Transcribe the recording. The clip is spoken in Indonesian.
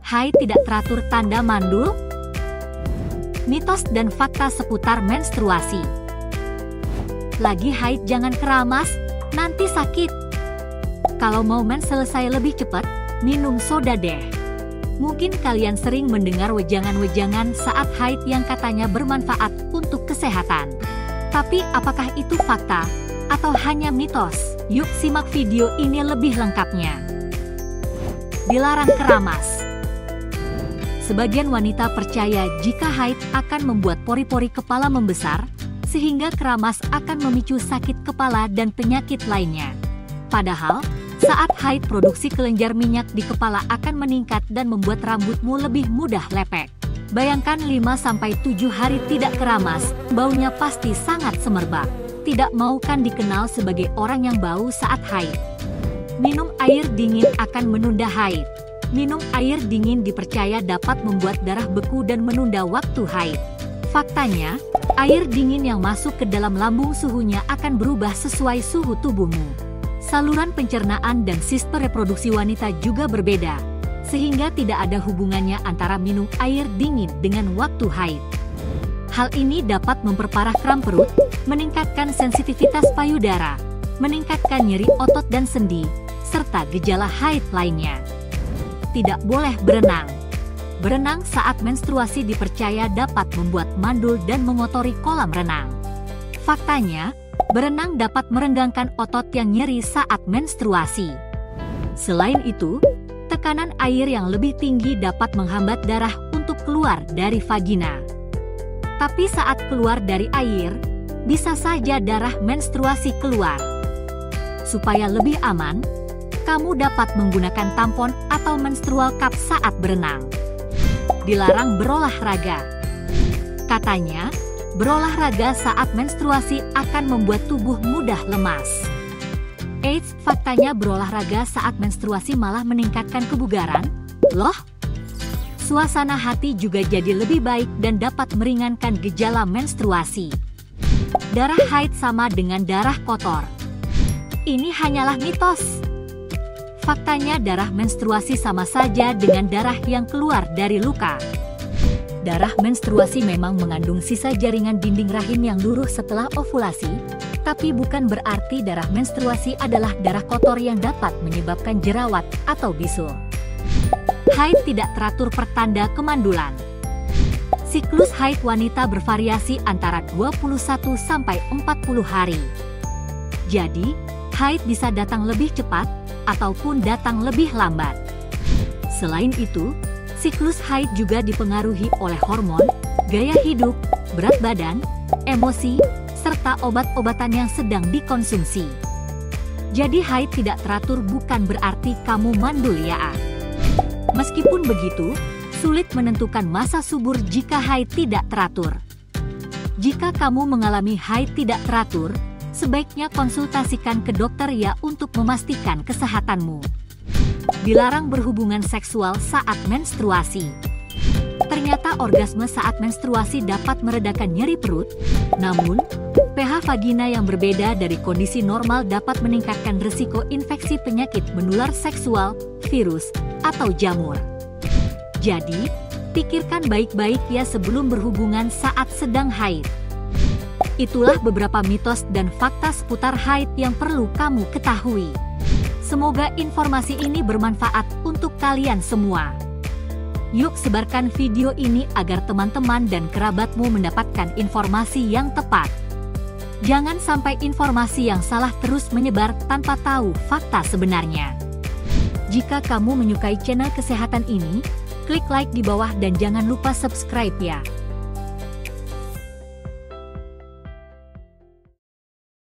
Haid tidak teratur tanda mandul? Mitos dan fakta seputar menstruasi. Lagi haid jangan keramas, nanti sakit. Kalau mau mens selesai lebih cepat, minum soda deh. Mungkin kalian sering mendengar wejangan-wejangan saat haid yang katanya bermanfaat untuk kesehatan. Tapi apakah itu fakta atau hanya mitos? Yuk simak video ini lebih lengkapnya. Dilarang keramas. Sebagian wanita percaya jika haid akan membuat pori-pori kepala membesar, sehingga keramas akan memicu sakit kepala dan penyakit lainnya. Padahal, saat haid produksi kelenjar minyak di kepala akan meningkat dan membuat rambutmu lebih mudah lepek. Bayangkan 5-7 hari tidak keramas, baunya pasti sangat semerbak. Tidak mau kan dikenal sebagai orang yang bau saat haid. Minum air dingin akan menunda haid. Minum air dingin dipercaya dapat membuat darah beku dan menunda waktu haid. Faktanya, air dingin yang masuk ke dalam lambung suhunya akan berubah sesuai suhu tubuhmu. Saluran pencernaan dan sistem reproduksi wanita juga berbeda, sehingga tidak ada hubungannya antara minum air dingin dengan waktu haid. Hal ini dapat memperparah kram perut, meningkatkan sensitivitas payudara, meningkatkan nyeri otot dan sendi, serta gejala haid lainnya. Tidak boleh berenang. Berenang saat menstruasi dipercaya dapat membuat mandul dan mengotori kolam renang. Faktanya, berenang dapat merenggangkan otot yang nyeri saat menstruasi. Selain itu, tekanan air yang lebih tinggi dapat menghambat darah untuk keluar dari vagina. Tapi saat keluar dari air, bisa saja darah menstruasi keluar. Supaya lebih aman, kamu dapat menggunakan tampon atau menstrual cup saat berenang. Dilarang berolahraga. Katanya, berolahraga saat menstruasi akan membuat tubuh mudah lemas. Eits, faktanya berolahraga saat menstruasi malah meningkatkan kebugaran, loh. Suasana hati juga jadi lebih baik dan dapat meringankan gejala menstruasi. Darah haid sama dengan darah kotor. Ini hanyalah mitos. Faktanya darah menstruasi sama saja dengan darah yang keluar dari luka. Darah menstruasi memang mengandung sisa jaringan dinding rahim yang luruh setelah ovulasi, tapi bukan berarti darah menstruasi adalah darah kotor yang dapat menyebabkan jerawat atau bisul. Haid tidak teratur pertanda kemandulan. Siklus haid wanita bervariasi antara 21 sampai 40 hari. Jadi, haid bisa datang lebih cepat ataupun datang lebih lambat. Selain itu, siklus haid juga dipengaruhi oleh hormon, gaya hidup, berat badan, emosi, serta obat-obatan yang sedang dikonsumsi. Jadi haid tidak teratur bukan berarti kamu mandul ya. Meskipun begitu, sulit menentukan masa subur jika haid tidak teratur. Jika kamu mengalami haid tidak teratur, sebaiknya konsultasikan ke dokter ya untuk memastikan kesehatanmu. Dilarang berhubungan seksual saat menstruasi. Ternyata orgasme saat menstruasi dapat meredakan nyeri perut, namun pH vagina yang berbeda dari kondisi normal dapat meningkatkan risiko infeksi penyakit menular seksual, virus, atau jamur. Jadi, pikirkan baik-baik ya sebelum berhubungan saat sedang haid. Itulah beberapa mitos dan fakta seputar haid yang perlu kamu ketahui. Semoga informasi ini bermanfaat untuk kalian semua. Yuk sebarkan video ini agar teman-teman dan kerabatmu mendapatkan informasi yang tepat. Jangan sampai informasi yang salah terus menyebar tanpa tahu fakta sebenarnya. Jika kamu menyukai channel kesehatan ini, klik like di bawah dan jangan lupa subscribe ya.